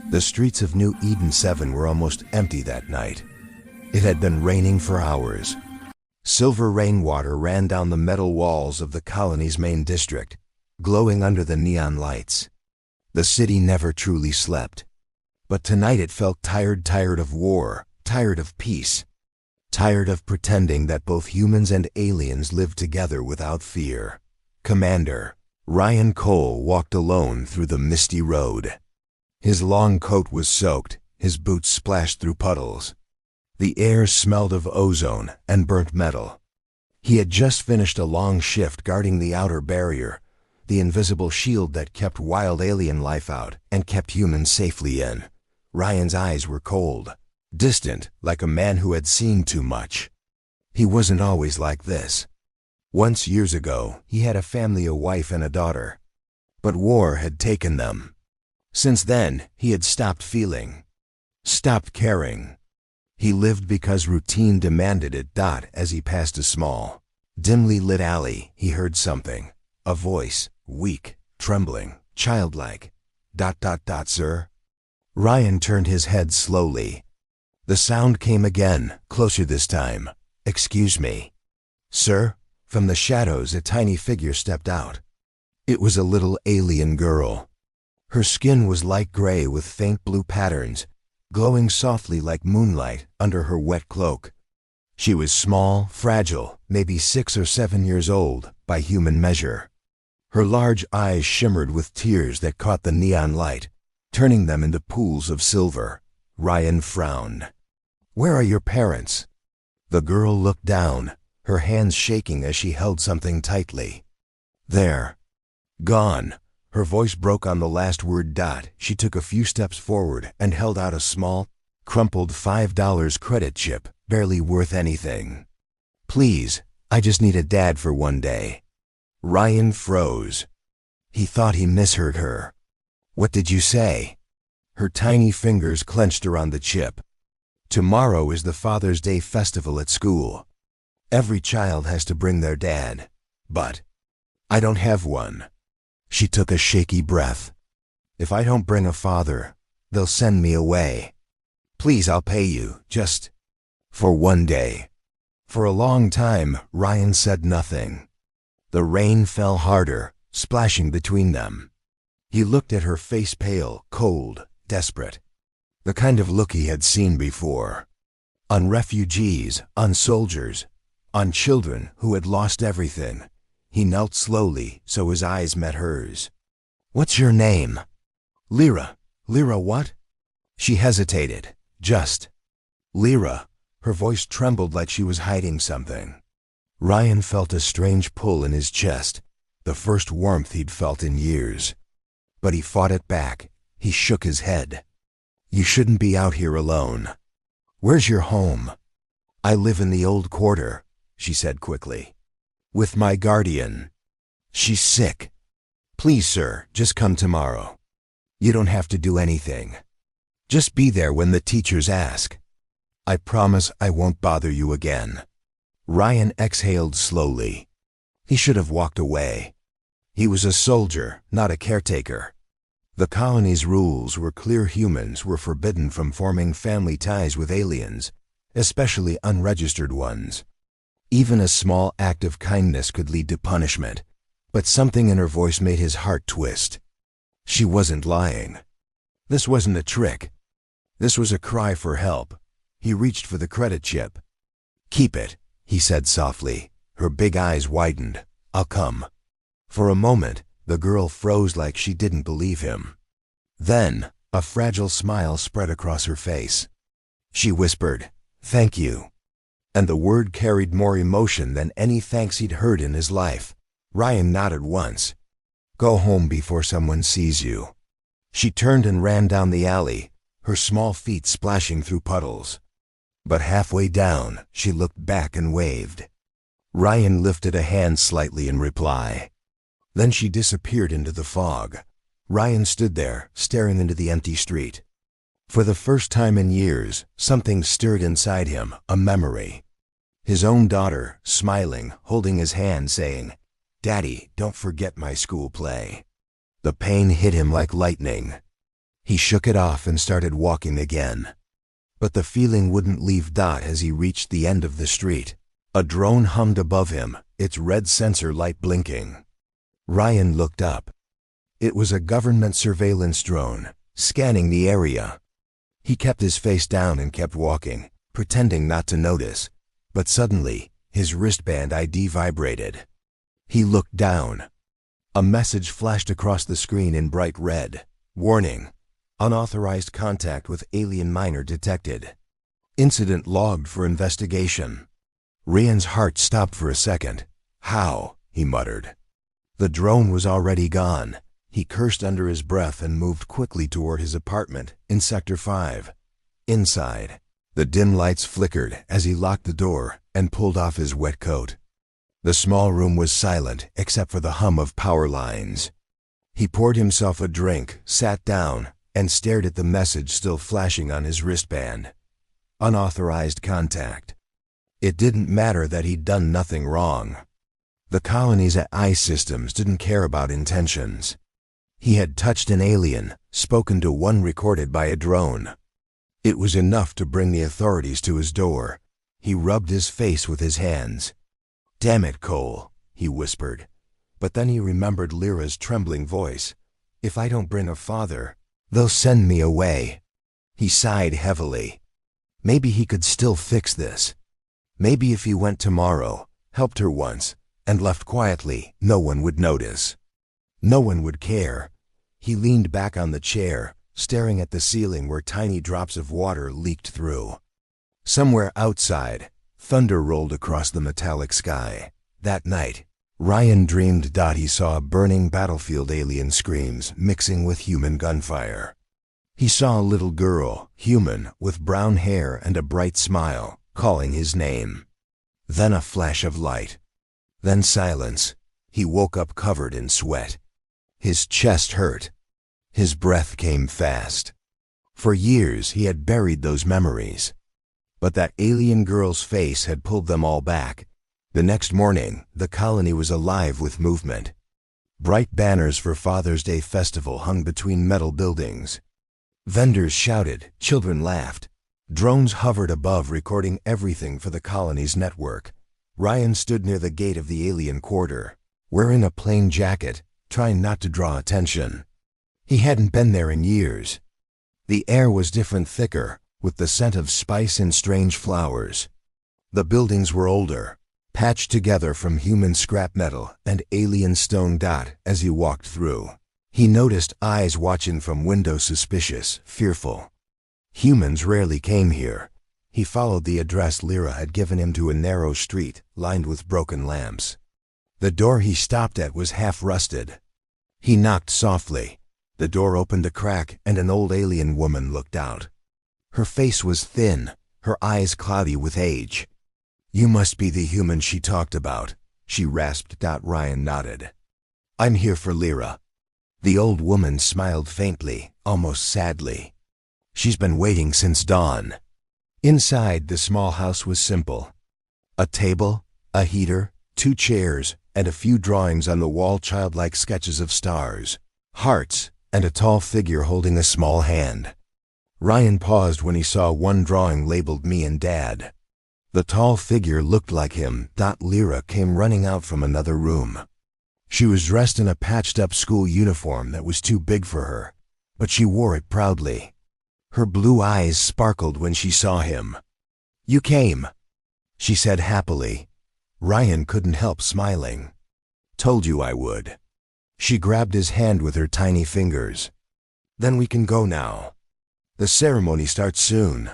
The streets of New Eden 7 were almost empty that night. It had been raining for hours. Silver rainwater ran down the metal walls of the colony's main district, glowing under the neon lights. The city never truly slept. But tonight it felt tired of war, tired of peace, tired of pretending that both humans and aliens lived together without fear. Commander Ryan Cole walked alone through the misty road. His long coat was soaked, his boots splashed through puddles. The air smelled of ozone and burnt metal. He had just finished a long shift guarding the outer barrier, the invisible shield that kept wild alien life out and kept humans safely in. Ryan's eyes were cold, distant, like a man who had seen too much. He wasn't always like this. Once years ago, he had a family, a wife and a daughter. But war had taken them. Since then, he had stopped feeling, stopped caring. He lived because routine demanded it. As he passed a small, dimly lit alley, he heard something. A voice, weak, trembling, childlike. Sir? Ryan turned his head slowly. The sound came again, closer this time. Excuse me. Sir? From the shadows, a tiny figure stepped out. It was a little alien girl. Her skin was light gray with faint blue patterns, glowing softly like moonlight under her wet cloak. She was small, fragile, maybe 6 or 7 years old by human measure. Her large eyes shimmered with tears that caught the neon light, turning them into pools of silver. Ryan frowned. Where are your parents? The girl looked down, her hands shaking as she held something tightly. There. Gone. Her voice broke on the last word. She took a few steps forward and held out a small, crumpled $5 credit chip, barely worth anything. Please, I just need a dad for one day. Ryan froze. He thought he misheard her. What did you say? Her tiny fingers clenched around the chip. Tomorrow is the Father's Day festival at school. Every child has to bring their dad. But I don't have one. She took a shaky breath. If I don't bring a father, they'll send me away. Please, I'll pay you, just for one day. For a long time, Ryan said nothing. The rain fell harder, splashing between them. He looked at her face, pale, cold, desperate. The kind of look he had seen before. On refugees, on soldiers, on children who had lost everything. He knelt slowly so his eyes met hers. What's your name? Lyra. Lyra what? She hesitated. Just Lyra. Her voice trembled like she was hiding something. Ryan felt a strange pull in his chest, the first warmth he'd felt in years. But he fought it back. He shook his head. You shouldn't be out here alone. Where's your home? I live in the old quarter, she said quickly. With my guardian. She's sick. Please, sir, just come tomorrow. You don't have to do anything. Just be there when the teachers ask. I promise I won't bother you again. Ryan exhaled slowly. He should have walked away. He was a soldier, not a caretaker. The colony's rules were clear. Humans were forbidden from forming family ties with aliens, especially unregistered ones. Even a small act of kindness could lead to punishment, but something in her voice made his heart twist. She wasn't lying. This wasn't a trick. This was a cry for help. He reached for the credit chip. Keep it, he said softly. Her big eyes widened. I'll come. For a moment, the girl froze like she didn't believe him. Then, a fragile smile spread across her face. She whispered, "Thank you." And the word carried more emotion than any thanks he'd heard in his life. Ryan nodded once. Go home before someone sees you. She turned and ran down the alley, her small feet splashing through puddles. But halfway down, she looked back and waved. Ryan lifted a hand slightly in reply. Then she disappeared into the fog. Ryan stood there, staring into the empty street. For the first time in years, something stirred inside him, a memory. His own daughter, smiling, holding his hand, saying, "Daddy, don't forget my school play." The pain hit him like lightning. He shook it off and started walking again. But the feeling wouldn't leave Dot as he reached the end of the street. A drone hummed above him, its red sensor light blinking. Ryan looked up. It was a government surveillance drone, scanning the area. He kept his face down and kept walking, pretending not to notice. But suddenly, his wristband ID vibrated. He looked down. A message flashed across the screen in bright red. Warning: unauthorized contact with alien miner detected. Incident logged for investigation. Ryan's heart stopped for a second. How? He muttered. The drone was already gone. He cursed under his breath and moved quickly toward his apartment in Sector 5. Inside, the dim lights flickered as he locked the door and pulled off his wet coat. The small room was silent except for the hum of power lines. He poured himself a drink, sat down, and stared at the message still flashing on his wristband. Unauthorized contact. It didn't matter that he'd done nothing wrong. The colonies at I-Systems didn't care about intentions. He had touched an alien, spoken to one recorded by a drone. It was enough to bring the authorities to his door. He rubbed his face with his hands. "Damn it, Cole," he whispered. But then he remembered Lyra's trembling voice. "If I don't bring a father, they'll send me away." He sighed heavily. Maybe he could still fix this. Maybe if he went tomorrow, helped her once, and left quietly, no one would notice. No one would care. He leaned back on the chair, staring at the ceiling where tiny drops of water leaked through. Somewhere outside, thunder rolled across the metallic sky. That night, Ryan dreamed he saw a burning battlefield alien screams mixing with human gunfire. He saw a little girl, human, with brown hair and a bright smile, calling his name. Then a flash of light. Then silence. He woke up covered in sweat. His chest hurt. His breath came fast. For years he had buried those memories. But that alien girl's face had pulled them all back. The next morning, the colony was alive with movement. Bright banners for Father's Day festival hung between metal buildings. Vendors shouted, children laughed. Drones hovered above, recording everything for the colony's network. Ryan stood near the gate of the alien quarter, wearing a plain jacket, trying not to draw attention. He hadn't been there in years. The air was different, thicker, with the scent of spice and strange flowers. The buildings were older, patched together from human scrap metal and alien stone. As he walked through, he noticed eyes watching from windows, suspicious, fearful. Humans rarely came here. He followed the address Lyra had given him to a narrow street lined with broken lamps. The door he stopped at was half rusted. He knocked softly. The door opened a crack and an old alien woman looked out. Her face was thin, her eyes cloudy with age. "You must be the human she talked about," she rasped. Ryan nodded. "I'm here for Lyra." The old woman smiled faintly, almost sadly. "She's been waiting since dawn." Inside, the small house was simple. A table, a heater, 2 chairs, and a few drawings on the wall, childlike sketches of stars, hearts, and a tall figure holding a small hand. Ryan paused when he saw one drawing labeled "Me and Dad." The tall figure looked like him. Lyra came running out from another room. She was dressed in a patched-up school uniform that was too big for her, but she wore it proudly. Her blue eyes sparkled when she saw him. "You came," she said happily. Ryan couldn't help smiling. "Told you I would." She grabbed his hand with her tiny fingers. "Then we can go now. The ceremony starts soon."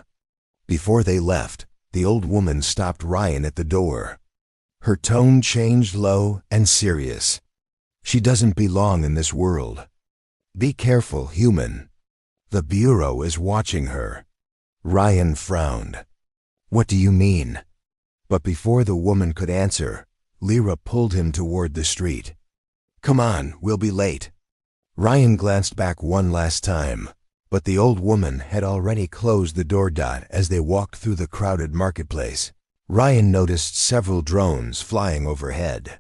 Before they left, the old woman stopped Ryan at the door. Her tone changed, low and serious. "She doesn't belong in this world. Be careful, human. The Bureau is watching her." Ryan frowned. "What do you mean?" But before the woman could answer, Lyra pulled him toward the street. "Come on, we'll be late." Ryan glanced back one last time, but the old woman had already closed the door. As they walked through the crowded marketplace, Ryan noticed several drones flying overhead.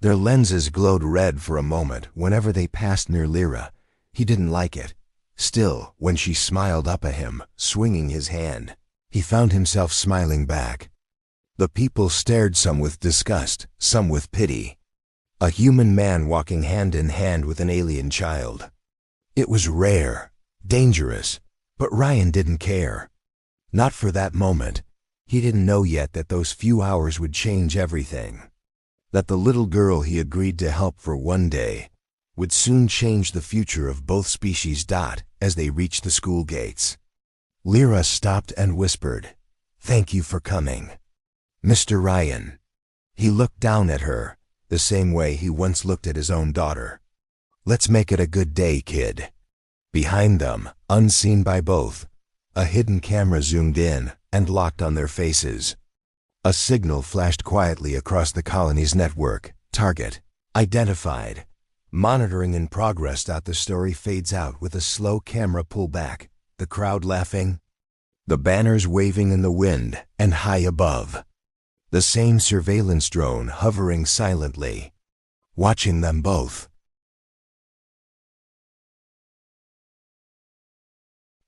Their lenses glowed red for a moment whenever they passed near Lyra. He didn't like it. Still, when she smiled up at him, swinging his hand, he found himself smiling back. The people stared, some with disgust, some with pity. A human man walking hand in hand with an alien child. It was rare, dangerous, but Ryan didn't care. Not for that moment. He didn't know yet that those few hours would change everything. That the little girl he agreed to help for one day would soon change the future of both species. As they reached the school gates, Lyra stopped and whispered, "Thank you for coming, Mr. Ryan." He looked down at her, the same way he once looked at his own daughter. "Let's make it a good day, kid." Behind them, unseen by both, a hidden camera zoomed in and locked on their faces. A signal flashed quietly across the colony's network. Target identified. Monitoring in progress. The story fades out with a slow camera pullback, the crowd laughing, the banners waving in the wind, and high above, the same surveillance drone hovering silently, watching them both.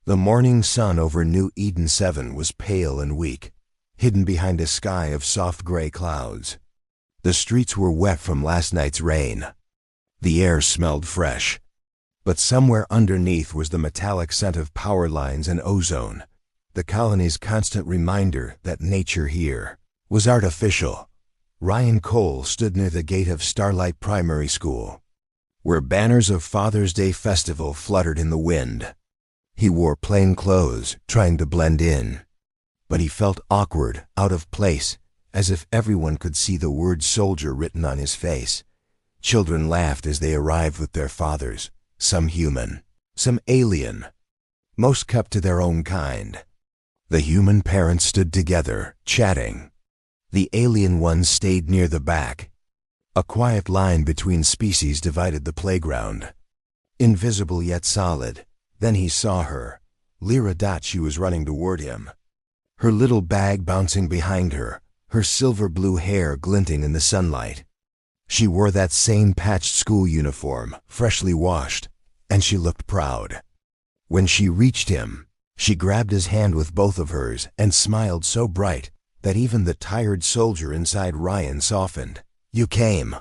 The morning sun over New Eden 7 was pale and weak, hidden behind a sky of soft gray clouds. The streets were wet from last night's rain. The air smelled fresh, but somewhere underneath was the metallic scent of power lines and ozone, the colony's constant reminder that nature here was artificial. Ryan Cole stood near the gate of Starlight Primary School, where banners of Father's Day festival fluttered in the wind. He wore plain clothes, trying to blend in, but he felt awkward, out of place, as if everyone could see the word soldier written on his face. Children laughed as they arrived with their fathers, some human, some alien. Most kept to their own kind. The human parents stood together, chatting. The alien ones stayed near the back. A quiet line between species divided the playground. Invisible yet solid. Then he saw her. Lyra. She was running toward him, her little bag bouncing behind her, her silver blue hair glinting in the sunlight. She wore that same patched school uniform, freshly washed, and she looked proud. When she reached him, she grabbed his hand with both of hers and smiled so bright that even the tired soldier inside Ryan softened. "You came,"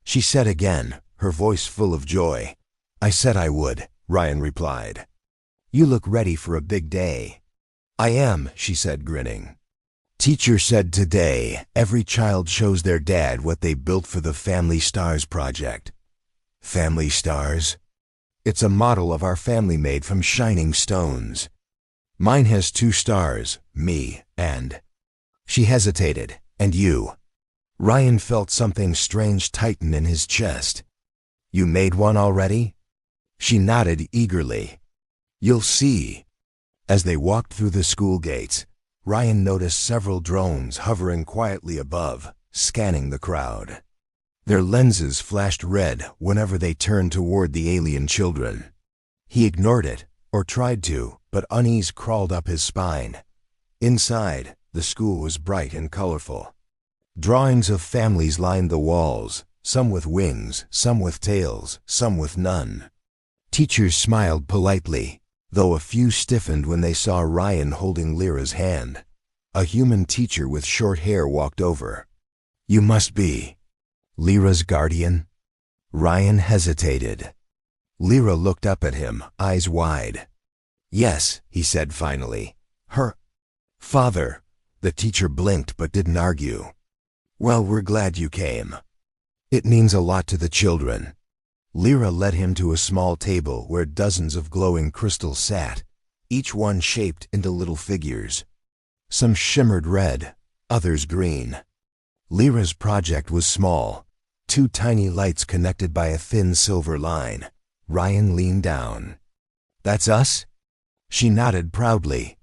she said again, her voice full of joy. "I said I would," Ryan replied. "You look ready for a big day." "I am," she said, grinning. "Teacher said today every child shows their dad what they built for the Family Stars project." Family Stars? It's a model of our family made from shining stones. Mine has 2 stars, me, and... She hesitated. "And you?" Ryan felt something strange tighten in his chest. "You made one already?" She nodded eagerly. "You'll see." As they walked through the school gates, Ryan noticed several drones hovering quietly above, scanning the crowd. Their lenses flashed red whenever they turned toward the alien children. He ignored it, or tried to, but unease crawled up his spine. Inside, the school was bright and colorful. Drawings of families lined the walls, some with wings, some with tails, some with none. Teachers smiled politely, though a few stiffened when they saw Ryan holding Lyra's hand. A human teacher with short hair walked over. "You must be Lyra's guardian?" Ryan hesitated. Lyra looked up at him, eyes wide. "Yes," he said finally. "Her father." The teacher blinked but didn't argue. "Well, we're glad you came. It means a lot to the children." Lyra led him to a small table where dozens of glowing crystals sat, each one shaped into little figures. Some shimmered red, others green. Lyra's project was small, 2 tiny lights connected by a thin silver line. Ryan leaned down. "That's us?" She nodded proudly.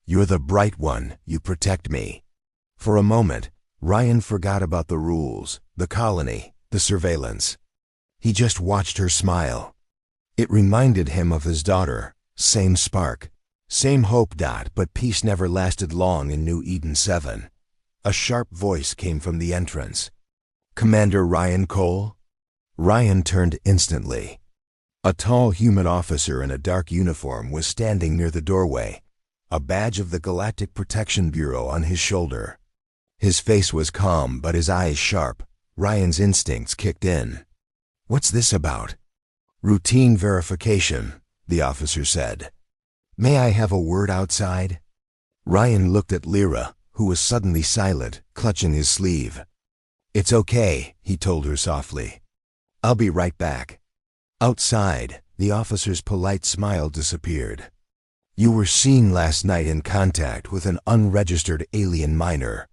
"You're the bright one, you protect me." For a moment, Ryan forgot about the rules, the colony, the surveillance. He just watched her smile. It reminded him of his daughter, same spark, same hope. But peace never lasted long in New Eden 7. A sharp voice came from the entrance. "Commander Ryan Cole?" Ryan turned instantly. A tall human officer in a dark uniform was standing near the doorway, a badge of the Galactic Protection Bureau on his shoulder. His face was calm, but his eyes sharp. Ryan's instincts kicked in. "What's this about?" "Routine verification," the officer said. "May I have a word outside?" Ryan looked at Lyra, who was suddenly silent, clutching his sleeve. "It's okay," he told her softly. "I'll be right back." Outside, the officer's polite smile disappeared. "You were seen last night in contact with an unregistered alien minor.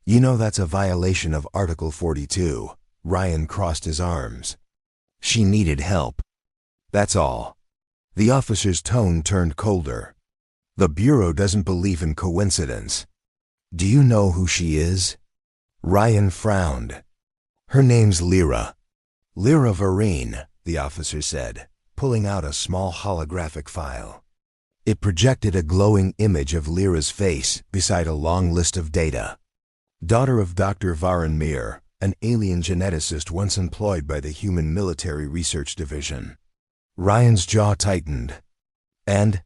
You know that's a violation of Article 42. Ryan crossed his arms. "She needed help. That's all." The officer's tone turned colder. "The Bureau doesn't believe in coincidence. Do you know who she is?" Ryan frowned. "Her name's Lyra." "Lyra Varine," the officer said, pulling out a small holographic file. It projected a glowing image of Lyra's face beside a long list of data. Daughter of Dr. Varen Mir, an alien geneticist once employed by the Human Military Research Division. Ryan's jaw tightened. And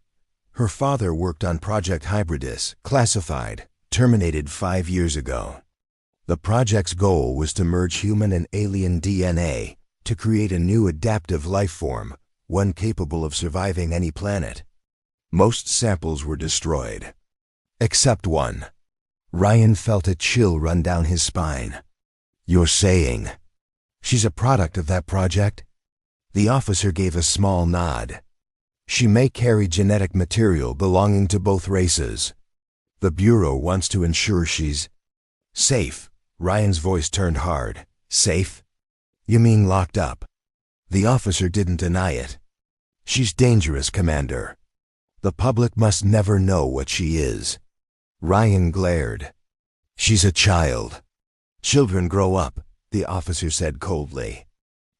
her father worked on Project Hybridus, classified, terminated 5 years ago. The project's goal was to merge human and alien DNA to create a new adaptive life form, one capable of surviving any planet. Most samples were destroyed. Except one. Ryan felt a chill run down his spine. "You're saying she's a product of that project?" The officer gave a small nod. "She may carry genetic material belonging to both races. The Bureau wants to ensure she's safe." Ryan's voice turned hard. "Safe? You mean locked up?" The officer didn't deny it. "She's dangerous, Commander. The public must never know what she is." Ryan glared. "She's a child. Children grow up," the officer said coldly.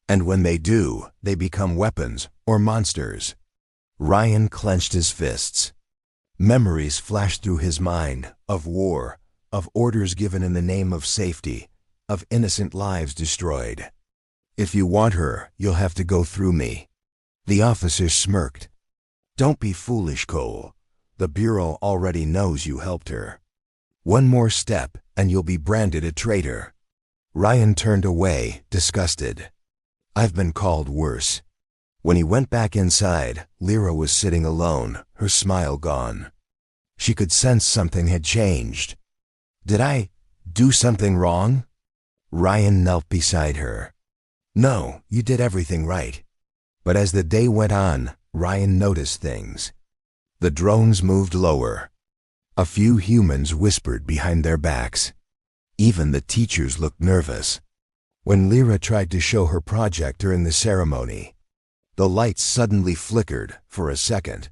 "And when they do, they become weapons or monsters." Ryan clenched his fists. Memories flashed through his mind of war, of orders given in the name of safety, of innocent lives destroyed. "If you want her, you'll have to go through me." The officer smirked. "Don't be foolish, Cole. The Bureau already knows you helped her. One more step, and you'll be branded a traitor." Ryan turned away, disgusted. "I've been called worse." When he went back inside, Lyra was sitting alone, her smile gone. She could sense something had changed. "Did I do something wrong?" Ryan knelt beside her. "No, you did everything right." But as the day went on, Ryan noticed things. The drones moved lower. A few humans whispered behind their backs. Even the teachers looked nervous. When Lyra tried to show her project during the ceremony, the lights suddenly flickered for a second.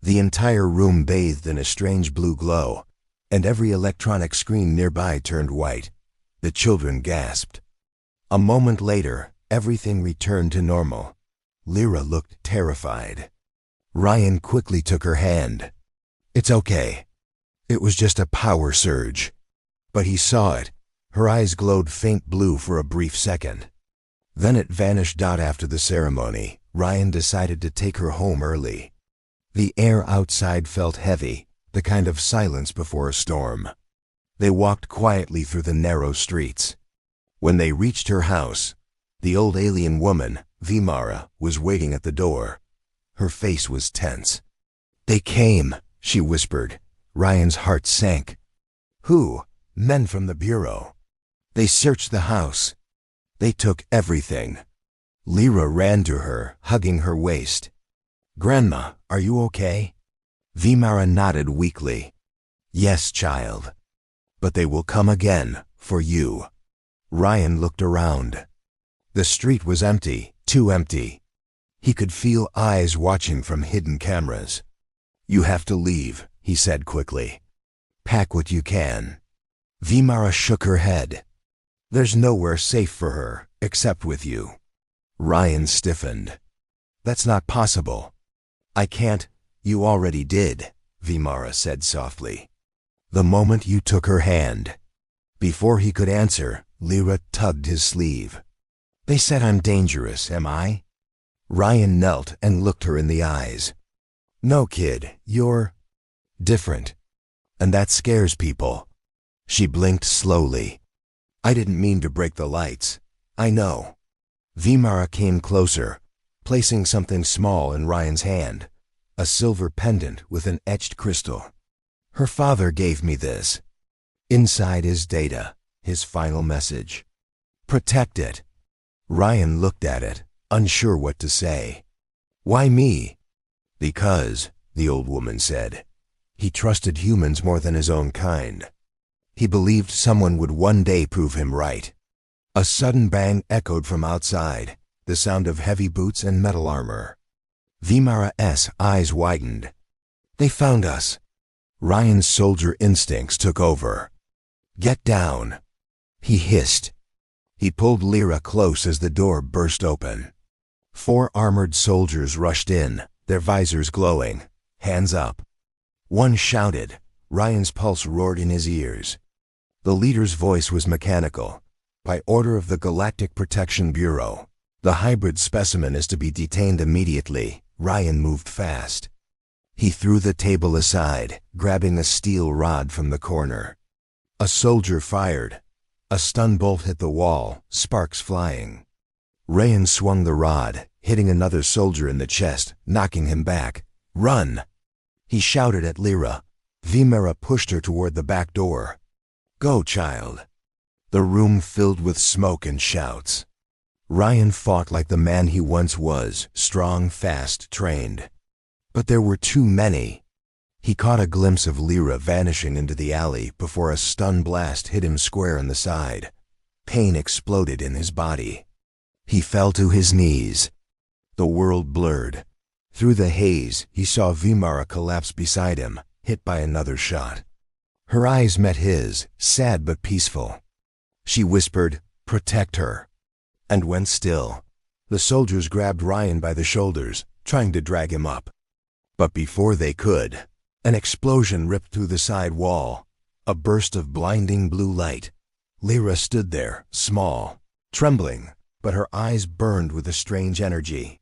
The entire room bathed in a strange blue glow, and every electronic screen nearby turned white. The children gasped. A moment later, everything returned to normal. Lyra looked terrified. Ryan quickly took her hand. "It's okay. It was just a power surge." But he saw it. Her eyes glowed faint blue for a brief second. Then it vanished. After the ceremony, Ryan decided to take her home early. The air outside felt heavy, the kind of silence before a storm. They walked quietly through the narrow streets. When they reached her house, the old alien woman, Vimara, was waiting at the door. Her face was tense. "They came," she whispered. Ryan's heart sank. "Who?" "Men from the Bureau. They searched the house. They took everything." Lyra ran to her, hugging her waist. "Grandma, are you okay?" Vimara nodded weakly. "Yes, child. But they will come again, for you." Ryan looked around. The street was empty, too empty. He could feel eyes watching from hidden cameras. "You have to leave," he said quickly. "Pack what you can." Vimara shook her head. "There's nowhere safe for her, except with you." Ryan stiffened. "That's not possible." "I can't." "You already did," Vimara said softly. "The moment you took her hand." Before he could answer, Lyra tugged his sleeve. "They said I'm dangerous, am I?" Ryan knelt and looked her in the eyes. "No, kid, you're different. And that scares people." She blinked slowly. "I didn't mean to break the lights. I know." Vimara came closer, placing something small in Ryan's hand, a silver pendant with an etched crystal. "Her father gave me this. Inside is data, his final message. Protect it." Ryan looked at it, unsure what to say. "Why me?" "Because," the old woman said, "he trusted humans more than his own kind. He believed someone would one day prove him right." A sudden bang echoed from outside, the sound of heavy boots and metal armor. Vimara's eyes widened. "They found us." Ryan's soldier instincts took over. "Get down," he hissed. He pulled Lyra close as the door burst open. 4 armored soldiers rushed in, their visors glowing, hands up. One shouted. Ryan's pulse roared in his ears. The leader's voice was mechanical. "By order of the Galactic Protection Bureau, the hybrid specimen is to be detained immediately." Ryan moved fast. He threw the table aside, grabbing a steel rod from the corner. A soldier fired. A stun bolt hit the wall, sparks flying. Ryan swung the rod, hitting another soldier in the chest, knocking him back. "Run!" He shouted at Lyra. Vimara pushed her toward the back door. "Go, child." The room filled with smoke and shouts. Ryan fought like the man he once was, strong, fast, trained. But there were too many. He caught a glimpse of Lyra vanishing into the alley before a stun blast hit him square in the side. Pain exploded in his body. He fell to his knees. The world blurred. Through the haze, he saw Vimara collapse beside him, hit by another shot. Her eyes met his, sad but peaceful. She whispered, "Protect her," and went still. The soldiers grabbed Ryan by the shoulders, trying to drag him up. But before they could, an explosion ripped through the side wall. A burst of blinding blue light. Lyra stood there, small, trembling, but her eyes burned with a strange energy.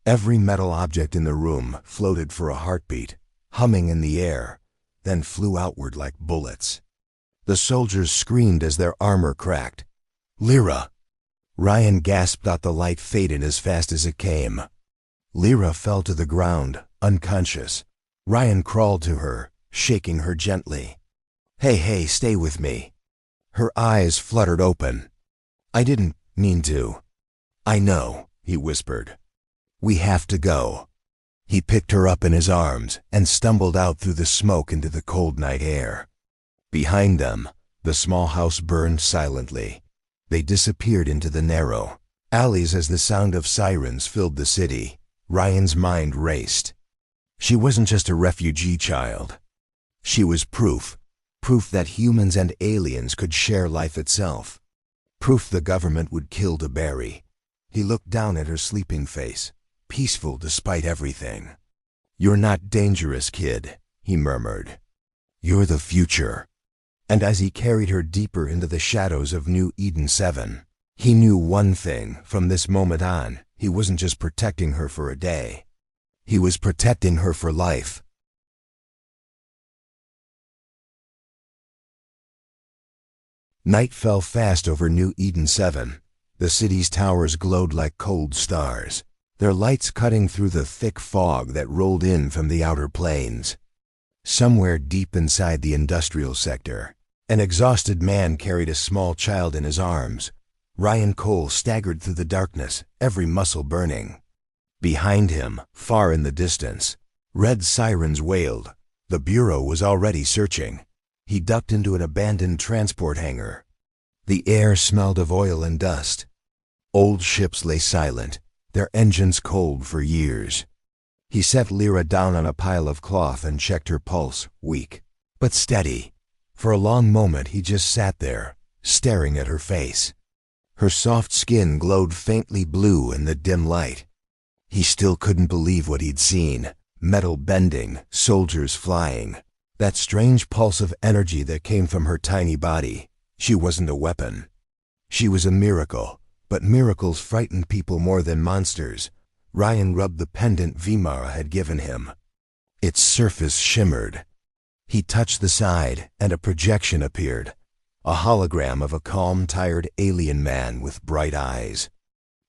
Every metal object in the room floated for a heartbeat, humming in the air, then flew outward like bullets. The soldiers screamed as their armor cracked. "Lyra!" Ryan gasped out the light faded as fast as it came. Lyra fell to the ground, unconscious. Ryan crawled to her, shaking her gently. Hey, stay with me." Her eyes fluttered open. "I didn't mean to." "I know," he whispered. "We have to go." He picked her up in his arms and stumbled out through the smoke into the cold night air. Behind them, the small house burned silently. They disappeared into the narrow alleys as the sound of sirens filled the city. Ryan's mind raced. She wasn't just a refugee child. She was proof that humans and aliens could share life itself. Proof the government would kill to bury. He looked down at her sleeping face, peaceful despite everything. "You're not dangerous, kid," he murmured. "You're the future." And as he carried her deeper into the shadows of New Eden 7, he knew one thing from this moment on: he wasn't just protecting her for a day. He was protecting her for life. Night fell fast over New Eden 7. The city's towers glowed like cold stars, their lights cutting through the thick fog that rolled in from the outer plains. Somewhere deep inside the industrial sector, an exhausted man carried a small child in his arms. Ryan Cole staggered through the darkness, every muscle burning. Behind him, far in the distance, red sirens wailed. The Bureau was already searching. He ducked into an abandoned transport hangar. The air smelled of oil and dust. Old ships lay silent, their engines cold for years. He set Lyra down on a pile of cloth and checked her pulse, weak, but steady. For a long moment he just sat there, staring at her face. Her soft skin glowed faintly blue in the dim light. He still couldn't believe what he'd seen. Metal bending, soldiers flying. That strange pulse of energy that came from her tiny body. She wasn't a weapon. She was a miracle, but miracles frightened people more than monsters. Ryan rubbed the pendant Vimara had given him. Its surface shimmered. He touched the side, and a projection appeared, a hologram of a calm, tired alien man with bright eyes.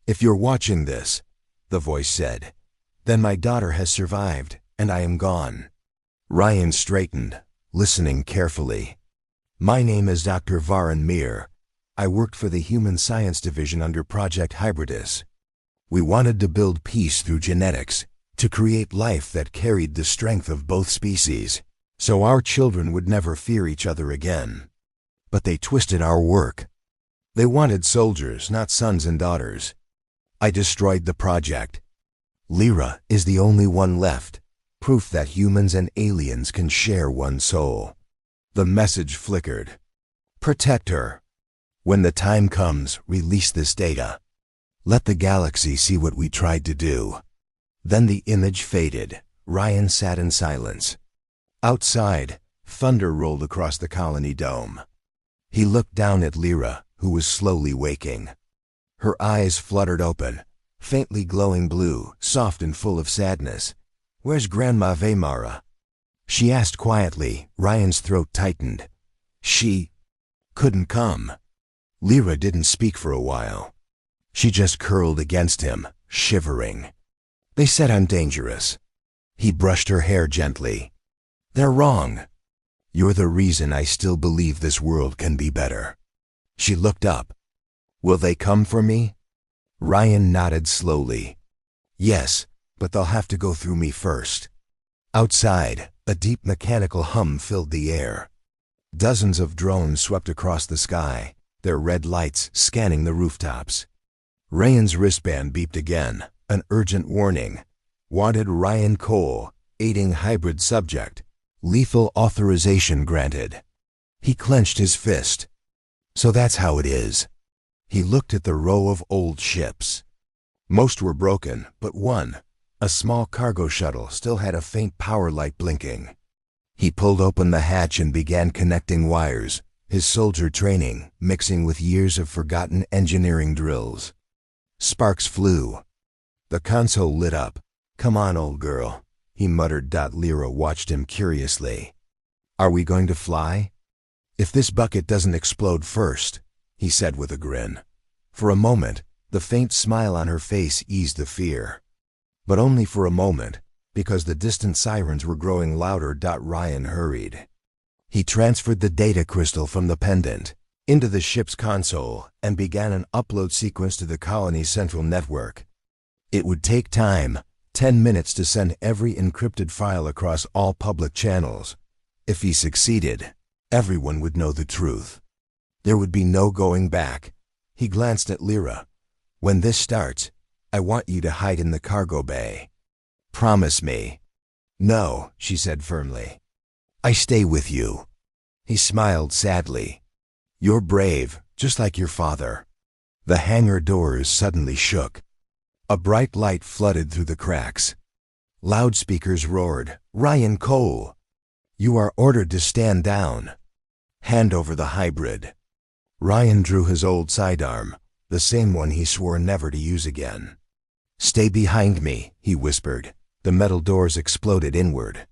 "If you're watching this," the voice said, "then my daughter has survived, and I am gone." Ryan straightened, listening carefully. "My name is Dr. Varan Mir. I worked for the Human Science Division under Project Hybridus. We wanted to build peace through genetics, to create life that carried the strength of both species, so our children would never fear each other again. But they twisted our work. They wanted soldiers, not sons and daughters. I destroyed the project. Lyra is the only one left, proof that humans and aliens can share one soul." The message flickered. "Protect her. When the time comes, release this data. Let the galaxy see what we tried to do." Then the image faded. Ryan sat in silence. Outside, thunder rolled across the colony dome. He looked down at Lyra, who was slowly waking. Her eyes fluttered open, faintly glowing blue, soft and full of sadness. "Where's Grandma Vimara?" she asked quietly. Ryan's throat tightened. "She couldn't come." Lyra didn't speak for a while. She just curled against him, shivering. "They said I'm dangerous." He brushed her hair gently. "They're wrong. You're the reason I still believe this world can be better." She looked up. "Will they come for me?" Ryan nodded slowly. "Yes, but they'll have to go through me first." Outside, a deep mechanical hum filled the air. Dozens of drones swept across the sky, their red lights scanning the rooftops. Ryan's wristband beeped again, an urgent warning. Wanted Ryan Cole, aiding hybrid subject. Lethal authorization granted. He clenched his fist. So that's how it is. He looked at the row of old ships. Most were broken, but one, a small cargo shuttle, still had a faint power light blinking. He pulled open the hatch and began connecting wires, his soldier training mixing with years of forgotten engineering drills. Sparks flew. The console lit up. "Come on, old girl," he muttered. Lyra watched him curiously. "Are we going to fly?" "If this bucket doesn't explode first," he said with a grin. For a moment, the faint smile on her face eased the fear. But only for a moment, because the distant sirens were growing louder. Ryan hurried. He transferred the data crystal from the pendant into the ship's console and began an upload sequence to the colony's central network. It would take time, 10 minutes, to send every encrypted file across all public channels. If he succeeded, everyone would know the truth. There would be no going back. He glanced at Lyra. "When this starts, I want you to hide in the cargo bay. Promise me." "No," she said firmly. "I stay with you." He smiled sadly. "You're brave, just like your father." The hangar doors suddenly shook. A bright light flooded through the cracks. Loudspeakers roared, "Ryan Cole! You are ordered to stand down. Hand over the hybrid." Ryan drew his old sidearm, the same one he swore never to use again. "Stay behind me," he whispered. The metal doors exploded inward.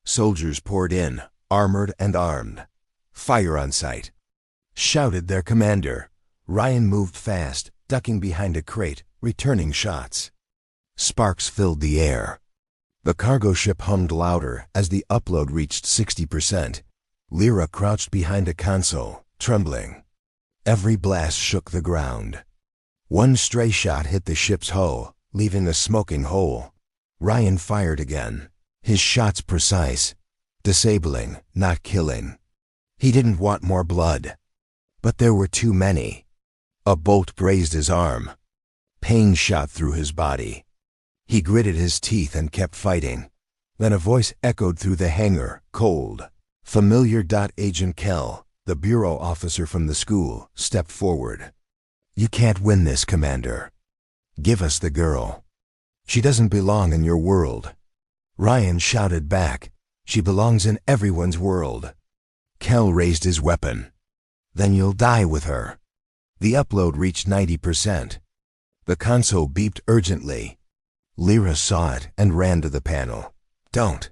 Soldiers poured in, armored and armed. "Fire on sight," shouted their commander. Ryan moved fast, ducking behind a crate, returning shots. Sparks filled the air. The cargo ship hummed louder as the upload reached 60%. Lyra crouched behind a console, trembling. Every blast shook the ground. One stray shot hit the ship's hull, leaving a smoking hole. Ryan fired again, his shots precise, disabling, not killing. He didn't want more blood. But there were too many. A bolt grazed his arm. Pain shot through his body. He gritted his teeth and kept fighting. Then a voice echoed through the hangar, cold, familiar. Agent Kell, the bureau officer from the school, stepped forward. "You can't win this, Commander. Give us the girl. She doesn't belong in your world." Ryan shouted back, "She belongs in everyone's world." Kell raised his weapon. "Then you'll die with her." The upload reached 90%. The console beeped urgently. Lyra saw it and ran to the panel. "Don't!"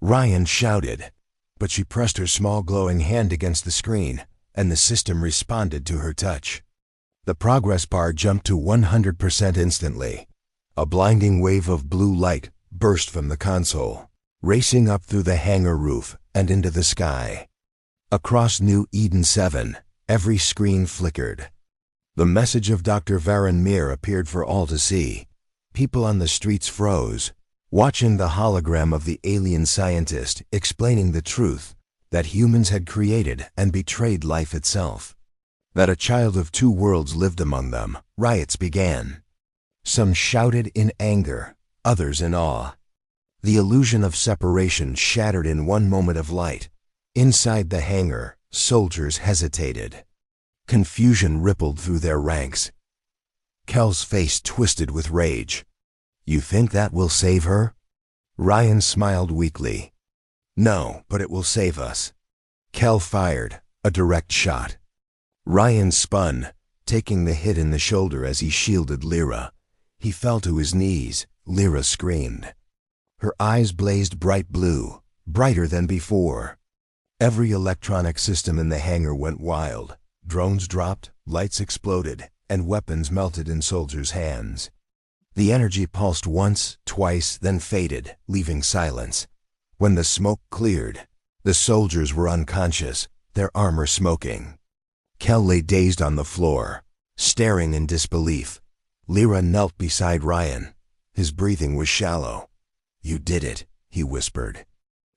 Ryan shouted, but she pressed her small glowing hand against the screen, and the system responded to her touch. The progress bar jumped to 100% instantly. A blinding wave of blue light burst from the console, racing up through the hangar roof and into the sky. Across New Eden 7, every screen flickered. The message of Dr. Varen Mir appeared for all to see. People on the streets froze, watching the hologram of the alien scientist explaining the truth that humans had created and betrayed life itself. That a child of two worlds lived among them. Riots began. Some shouted in anger, others in awe. The illusion of separation shattered in one moment of light. Inside the hangar, soldiers hesitated. Confusion rippled through their ranks. Kel's face twisted with rage. "You think that will save her?" Ryan smiled weakly. "No, but it will save us." Kel fired, a direct shot. Ryan spun, taking the hit in the shoulder as he shielded Lyra. He fell to his knees. Lyra screamed. Her eyes blazed bright blue, brighter than before. Every electronic system in the hangar went wild. Drones dropped, lights exploded, and weapons melted in soldiers' hands. The energy pulsed once, twice, then faded, leaving silence. When the smoke cleared, the soldiers were unconscious, their armor smoking. Kel lay dazed on the floor, staring in disbelief. Lyra knelt beside Ryan. His breathing was shallow. "You did it," he whispered.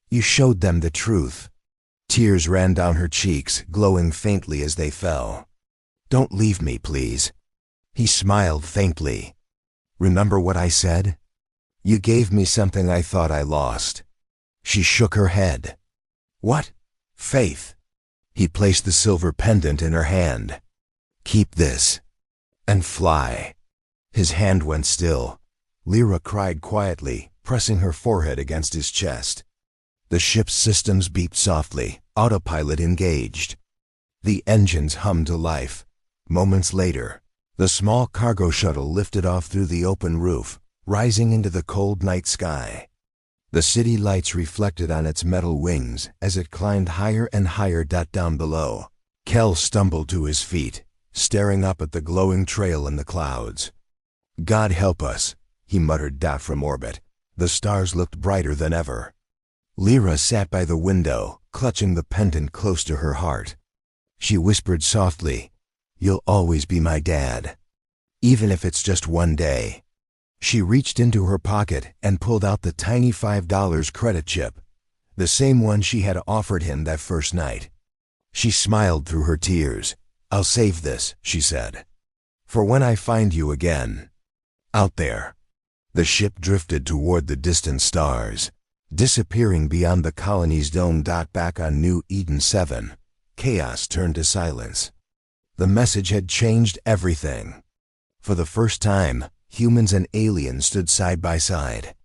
"You showed them the truth." Tears ran down her cheeks, glowing faintly as they fell. "Don't leave me, please." He smiled faintly. "Remember what I said? You gave me something I thought I lost." She shook her head. "What?" "Faith." He placed the silver pendant in her hand. "Keep this. And fly." His hand went still. Lyra cried quietly, pressing her forehead against his chest. The ship's systems beeped softly, autopilot engaged. The engines hummed to life. Moments later, the small cargo shuttle lifted off through the open roof, rising into the cold night sky. The city lights reflected on its metal wings as it climbed higher and higher down below. Kel stumbled to his feet, staring up at the glowing trail in the clouds. "God help us," he muttered from orbit. The stars looked brighter than ever. Lyra sat by the window, clutching the pendant close to her heart. She whispered softly, "You'll always be my dad, even if it's just one day." She reached into her pocket and pulled out the tiny $5 credit chip, the same one she had offered him that first night. She smiled through her tears. "I'll save this," she said, "for when I find you again." Out there, the ship drifted toward the distant stars, disappearing beyond the colony's dome. Back on New Eden 7, chaos turned to silence. The message had changed everything. For the first time, humans and aliens stood side by side,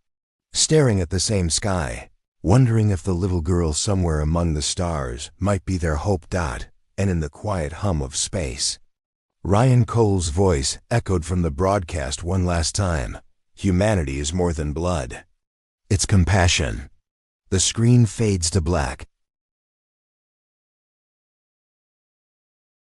staring at the same sky, wondering if the little girl somewhere among the stars might be their hope. And in the quiet hum of space, Ryan Cole's voice echoed from the broadcast one last time. "Humanity is more than blood. It's compassion." The screen fades to black,